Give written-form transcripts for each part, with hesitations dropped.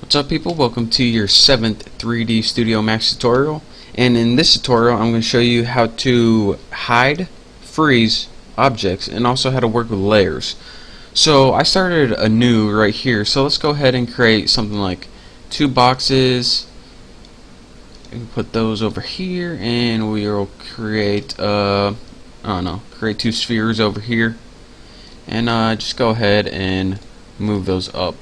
What's up, people? Welcome to your 7th 3D Studio Max tutorial, and in this tutorial I'm going to show you how to hide, freeze objects and also how to work with layers. So I started anew right here, so let's go ahead and create something like two boxes. We can put those over here and we'll create create two spheres over here, and just go ahead and move those up.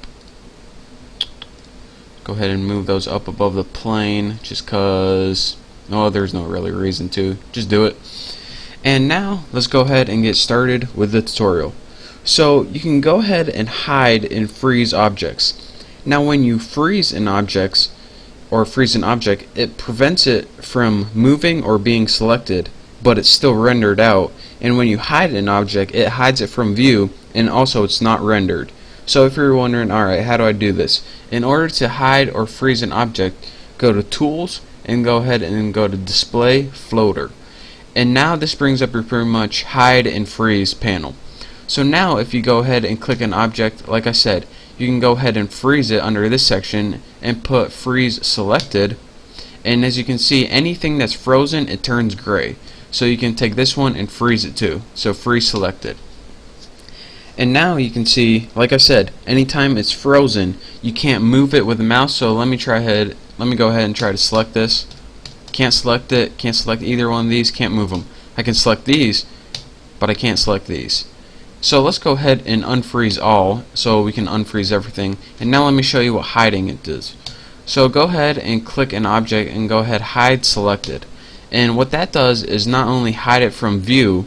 Go ahead and move those up above the plane just cause there's no really reason to. Just do it. And now let's go ahead and get started with the tutorial. So you can go ahead and hide and freeze objects. Now when you freeze an object, it prevents it from moving or being selected, but it's still rendered out. And when you hide an object, it hides it from view, and also it's not rendered. So if you're wondering, alright, how do I do this? In order to hide or freeze an object, go to Tools and go ahead and go to Display Floater. And now this brings up your pretty much hide and freeze panel. So now if you go ahead and click an object, like I said, you can go ahead and freeze it under this section and put freeze selected. And as you can see, anything that's frozen, it turns gray. So you can take this one and freeze it too. So freeze selected. And now you can see, like I said, anytime it's frozen, you can't move it with the mouse. So let me go ahead and try to select this. Can't select it, can't select either one of these, can't move them. I can select these, but I can't select these. So let's go ahead and unfreeze all, so we can unfreeze everything. And now let me show you what hiding it does. So go ahead and click an object and go ahead hide selected. And what that does is not only hide it from view,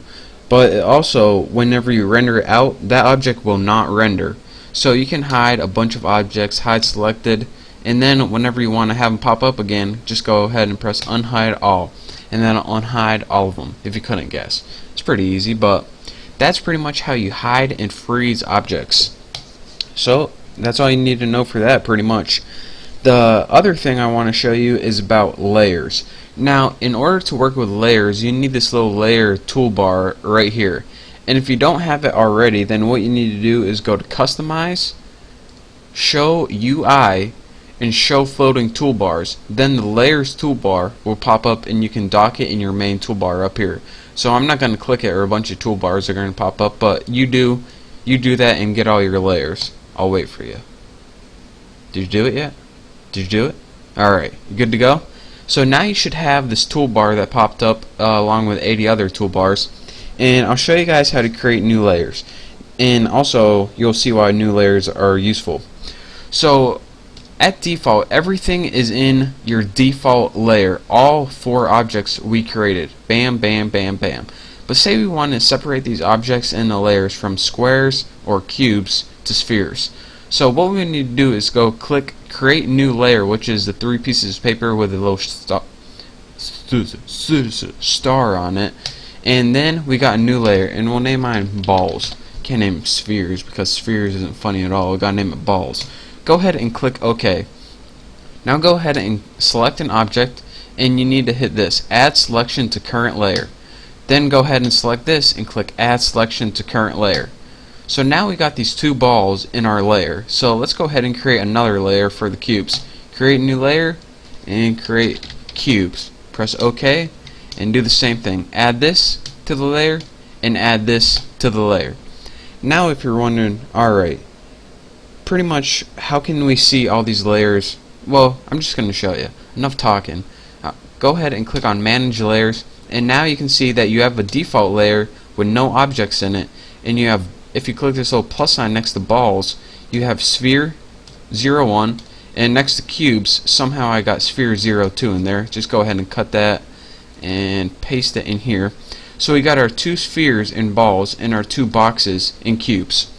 but it also, whenever you render it out, that object will not render. So you can hide a bunch of objects, hide selected, and then whenever you want to have them pop up again, just go ahead and press unhide all, and then unhide all of them, if you couldn't guess. It's pretty easy, but that's pretty much how you hide and freeze objects. So that's all you need to know for that, pretty much. The other thing I want to show you is about layers. Now, in order to work with layers, you need this little layer toolbar right here. And if you don't have it already, then what you need to do is go to Customize, Show UI, and Show Floating Toolbars. Then the Layers toolbar will pop up and you can dock it in your main toolbar up here. So I'm not going to click it, or a bunch of toolbars are going to pop up, but you do that and get all your layers. I'll wait for you. Did you do it yet? Did you do it? Alright, you good to go? So now you should have this toolbar that popped up along with 80 other toolbars, and I'll show you guys how to create new layers, and also you'll see why new layers are useful. So at default, everything is in your default layer, all 4 objects we created. Bam, bam, bam, bam. But say we want to separate these objects into layers from squares or cubes to spheres. So what we need to do is go click create new layer, which is the 3 pieces of paper with a little star on it, and then we got a new layer, and we'll name mine balls. Can't name it spheres because spheres isn't funny at all. We gotta name it balls. Go ahead and click OK. Now go ahead and select an object, and you need to hit this add selection to current layer. Then go ahead and select this and click add selection to current layer. So now we got these 2 balls in our layer. So let's go ahead and create another layer for the cubes. Create a new layer and create cubes. Press OK and do the same thing. Add this to the layer and add this to the layer. Now if you're wondering, alright, pretty much how can we see all these layers? Well, I'm just going to show you. Enough talking. Go ahead and click on Manage Layers, and now you can see that you have a default layer with no objects in it, and you have, if you click this little plus sign next to balls, you have sphere 01, and next to cubes, somehow I got sphere 02 in there. Just go ahead and cut that and paste it in here. So we got our 2 spheres in balls and our 2 boxes in cubes.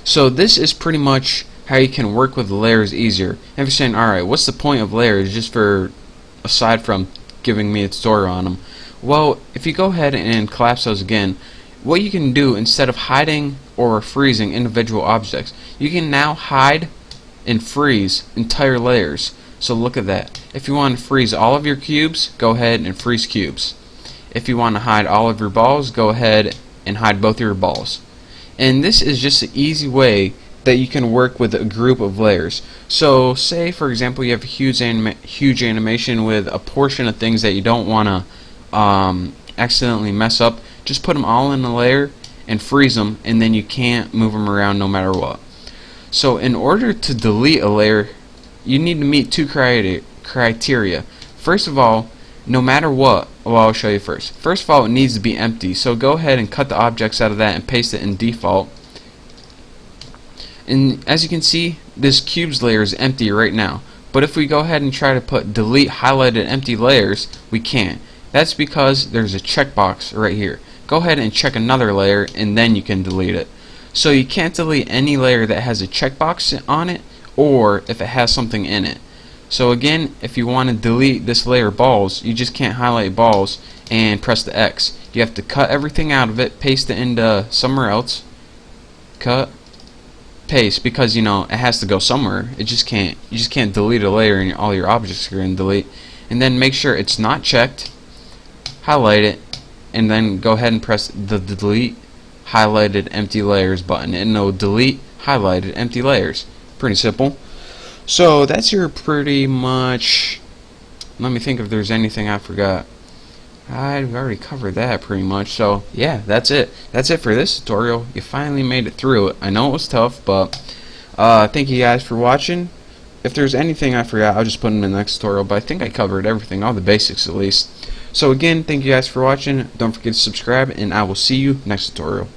So this is pretty much how you can work with layers easier. If you're saying, alright, what's the point of layers just for, aside from giving me a tutorial on them? Well, if you go ahead and collapse those again, what you can do, instead of hiding or freezing individual objects, you can now hide and freeze entire layers. So look at that. If you want to freeze all of your cubes, go ahead and freeze cubes. If you want to hide all of your balls, go ahead and hide both of your balls. And this is just an easy way that you can work with a group of layers. So say for example you have a huge animation with a portion of things that you don't want to accidentally mess up. Just put them all in a layer and freeze them, and then you can't move them around no matter what. So in order to delete a layer, you need to meet two criteria. First of all, no matter what, well, I'll show you first. First of all, it needs to be empty. So go ahead and cut the objects out of that and paste it in default. And as you can see, this cubes layer is empty right now. But if we go ahead and try to put delete highlighted empty layers, we can't. That's because there's a checkbox right here. Go ahead and check another layer and then you can delete it. So you can't delete any layer that has a checkbox on it, or if it has something in it. So again, if you want to delete this layer balls, you just can't highlight balls and press the X. You have to cut everything out of it, paste it into somewhere else, cut, paste, because you know it has to go somewhere. You just can't delete a layer and all your objects are going to delete. And then make sure it's not checked, highlight it, and then go ahead and press the delete highlighted empty layers button, and it'll delete highlighted empty layers. Pretty simple. So that's your pretty much, let me think if there's anything I forgot. I've already covered that pretty much. So yeah, that's it for this tutorial. You finally made it through it. I know it was tough, but thank you guys for watching. If there's anything I forgot, I'll just put in the next tutorial, but I think I covered everything, all the basics at least. So again, thank you guys for watching. Don't forget to subscribe, and I will see you next tutorial.